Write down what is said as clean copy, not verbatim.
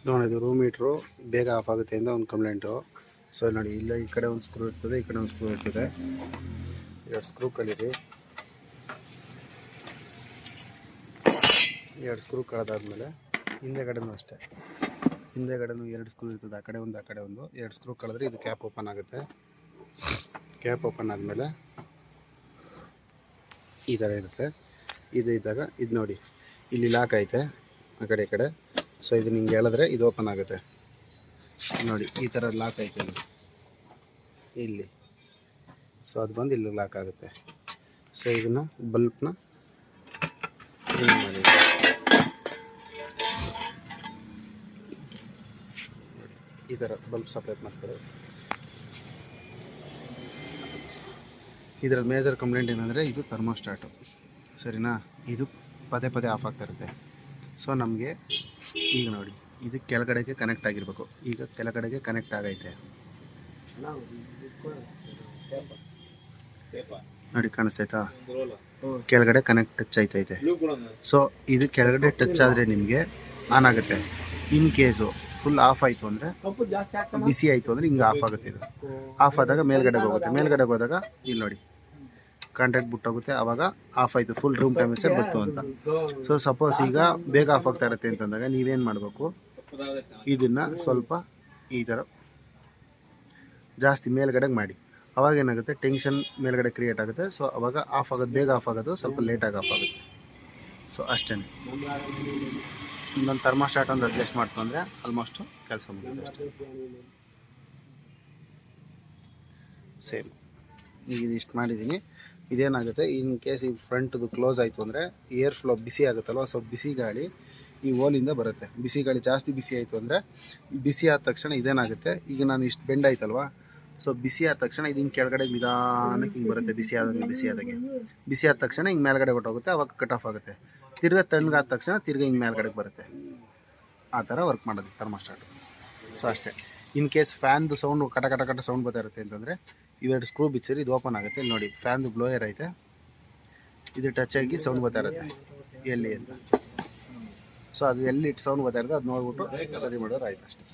ನೋಡಿ ಇದು room heater ಬೇಗ ಆಫ್ ಆಗುತ್ತೆ ಅಂತ ಒಂದು ಕಂಪ್ಲೇಂಟು. ಸೊ ನೋಡಿ ಇಲ್ಲ ಈ ಕಡೆ ಒಂದು ಸ್ಕ್ರೂ ಇರ್ತದೆ, ಈ ಕಡೆ ಒಂದು ಸ್ಕ್ರೂ ಇರ್ತದೆ. 2 ಸ್ಕ್ರೂ ಕಲೀರಿ. 2 ಸ್ಕ್ರೂ ಕಳೆದಾದ್ಮೇಲೆ ಹಿಂದೆಗಡೆನೂ ಅಷ್ಟೇ, ಹಿಂದೆಗಡೆನೂ 2 ಸ್ಕ್ರೂ ಇರ್ತದೆ, ಆ ಕಡೆ ಒಂದು ಆ ಕಡೆ ಒಂದು. 2 ಸ್ಕ್ರೂ ಕಳೆದ್ರೆ ಇದು ಕ್ಯಾಪ್ ಓಪನ್ ಆಗುತ್ತೆ. ಕ್ಯಾಪ್ ಓಪನ್ ಆದಮೇಲೆ ಈ ಥರ ಇರುತ್ತೆ. ಇದು ಇದ್ದಾಗ ಇದು ನೋಡಿ ಇಲ್ಲಿ ಲಾಕ್ ಐತೆ ಆ ಕಡೆ ಈ ಕಡೆ. ಸೊ ಇದು ನಿಂಗೆ ಹೇಳಿದ್ರೆ ಇದು ಓಪನ್ ಆಗುತ್ತೆ ನೋಡಿ, ಈ ಥರ ಲಾಕ್ ಐತೆ ಇಲ್ಲಿ. ಸೊ ಅದು ಬಂದು ಇಲ್ಲಿ ಲಾಕ್ ಆಗುತ್ತೆ. ಸೊ ಇದನ್ನು ಬಲ್ಬ್ನ ಮಾಡಿ ಈ ಥರ ಬಲ್ಬ್ ಸಪ್ರೇಟ್ ಮಾಡ್ತಾರೆ. ಇದರ ಮೇಜರ್ ಕಂಪ್ಲೇಂಟ್ ಏನಂದರೆ ಇದು ಥರ್ಮೋಸ್ಟಾಟು, ಸರಿನಾ? ಇದು ಪದೇ ಪದೇ ಆಫ್ ಆಗ್ತಾ ಇರುತ್ತೆ. ಸೊ ನಮಗೆ ಈಗ ನೋಡಿ ಇದು ಕೆಳಗಡೆಗೆ ಕನೆಕ್ಟ್ ಆಗಿರಬೇಕು. ಈಗ ಕೆಳಗಡೆಗೆ ಕನೆಕ್ಟ್ ಆಗೈತೆ ನೋಡಿ, ಕಾಣಿಸ್ತೈತಾ? ಕೆಳಗಡೆ ಕನೆಕ್ಟ್ ಟಚ್ ಆಯ್ತೈತೆ. ಸೊ ಇದು ಕೆಳಗಡೆ ಟಚ್ ಆದರೆ ನಿಮಗೆ ಆನ್ ಆಗುತ್ತೆ. ಇನ್ ಕೇಸು ಫುಲ್ ಆಫ್ ಆಯಿತು ಅಂದರೆ, ಬಿಸಿ ಆಯಿತು ಅಂದರೆ ಹಿಂಗೆ ಆಫ್ ಆಗುತ್ತೆ. ಇದು ಆಫ್ ಆದಾಗ ಮೇಲ್ಗಡೆಗೆ ಹೋಗುತ್ತೆ. ಮೇಲ್ಗಡೆಗೆ ಹೋದಾಗ ಇಲ್ಲಿ ನೋಡಿ ಕಾಂಟ್ಯಾಕ್ಟ್ ಬಿಟ್ಟೋಗುತ್ತೆ. ಆವಾಗ ಆಫ್ ಆಯಿತು, ಫುಲ್ ರೂಮ್ ಟೆಂಪರೇಚರ್ ಬಂತು ಅಂತ. ಸೊ ಸಪೋಸ್ ಈಗ ಬೇಗ ಆಫ್ ಆಗ್ತಾ ಇರುತ್ತೆ ಅಂತಂದಾಗ ನೀವೇನು ಮಾಡಬೇಕು, ಇದನ್ನು ಸ್ವಲ್ಪ ಈ ಥರ ಜಾಸ್ತಿ ಮೇಲ್ಗಡೆಗೆ ಮಾಡಿ. ಅವಾಗ ಏನಾಗುತ್ತೆ, ಟೆನ್ಷನ್ ಮೇಲ್ಗಡೆ ಕ್ರಿಯೇಟ್ ಆಗುತ್ತೆ. ಸೊ ಅವಾಗ ಆಫ್ ಆಗೋದು, ಬೇಗ ಆಫ್ ಆಗೋದು ಸ್ವಲ್ಪ ಲೇಟಾಗಿ ಆಫ್ ಆಗುತ್ತೆ. ಸೊ ಅಷ್ಟೇ. ಇನ್ನೊಂದು ಥರ್ಮೋಸ್ಟಾಟ್ ಒಂದು ಅಡ್ಜಸ್ಟ್ ಮಾಡ್ತು ಅಂದರೆ ಆಲ್ಮೋಸ್ಟು ಕೆಲಸ ಮುಗಿಯುತ್ತೆ ಅಷ್ಟೇ. ಸೇಮ್ ಈಗ ಇದಿಷ್ಟು ಮಾಡಿದ್ದೀನಿ. ಇದೇನಾಗುತ್ತೆ, ಇನ್ ಕೇಸ್ ಈ ಫ್ರಂಟ್ದು ಕ್ಲೋಸ್ ಆಯಿತು ಅಂದರೆ ಏರ್ ಫ್ಲೋ ಬಿಸಿ ಆಗುತ್ತಲ್ವ, ಸೊ ಬಿಸಿ ಗಾಳಿ ಈ ಓಲಿಂದ ಬರುತ್ತೆ. ಬಿಸಿ ಗಾಳಿ ಜಾಸ್ತಿ ಬಿಸಿ ಆಯಿತು ಅಂದರೆ, ಬಿಸಿ ಆದ ತಕ್ಷಣ ಇದೇನಾಗುತ್ತೆ, ಈಗ ನಾನು ಇಷ್ಟು ಬೆಂಡ್ ಆಯ್ತಲ್ವ, ಸೊ ಬಿಸಿ ಆದ ತಕ್ಷಣ ಇದು ಹಿಂಗೆ ಕೆಳಗಡೆ ನಿಧಾನಕ್ಕೆ ಹಿಂಗೆ ಬರುತ್ತೆ. ಬಿಸಿ ಆದ ತಕ್ಷಣ ಹಿಂಗೆ ಮೇಲ್ಗಡೆ ಹೊಟ್ಟೋಗುತ್ತೆ, ಅವಾಗ ಕಟ್ ಆಫ್ ಆಗುತ್ತೆ. ತಿರ್ಗಾ ತಣ್ಣಗಾದ ತಕ್ಷಣ ತಿರ್ಗಾ ಹಿಂಗೆ ಮೇಲ್ಗಡೆಗೆ ಬರುತ್ತೆ. ಆ ಥರ ವರ್ಕ್ ಮಾಡೋದು ಥರ್ಮೋಸ್ಟಾಟ್. ಸೊ ಅಷ್ಟೇ. ಇನ್ ಕೇಸ್ ಫ್ಯಾನ್ದು ಸೌಂಡು ಕಟ ಕಟ ಕಟ ಸೌಂಡ್ ಬರ್ತಾ ಇರುತ್ತೆ ಅಂತಂದರೆ ಇವೆರಡು ಸ್ಕ್ರೂ ಬಿಚ್ಚರಿ ಇದು ಓಪನ್ ಆಗುತ್ತೆ. ಇಲ್ಲಿ ನೋಡಿ ಫ್ಯಾನ್ದು ಬ್ಲೋಯರ್ ಐತೆ, ಇದು ಟಚ್ ಆಗಿ ಸೌಂಡ್ ಬರ್ತಾ ಇರುತ್ತೆ ಎಲ್ಲಿ ಅಂತ. ಸೊ ಅದು ಎಲ್ಲಿ ಸೌಂಡ್ ಬರ್ತಾ ಇರುತ್ತೆ ಅದು ನೋಡ್ಬಿಟ್ಟು ಸರಿ ಮಾಡೋರು ಆಯ್ತು ಅಷ್ಟೇ.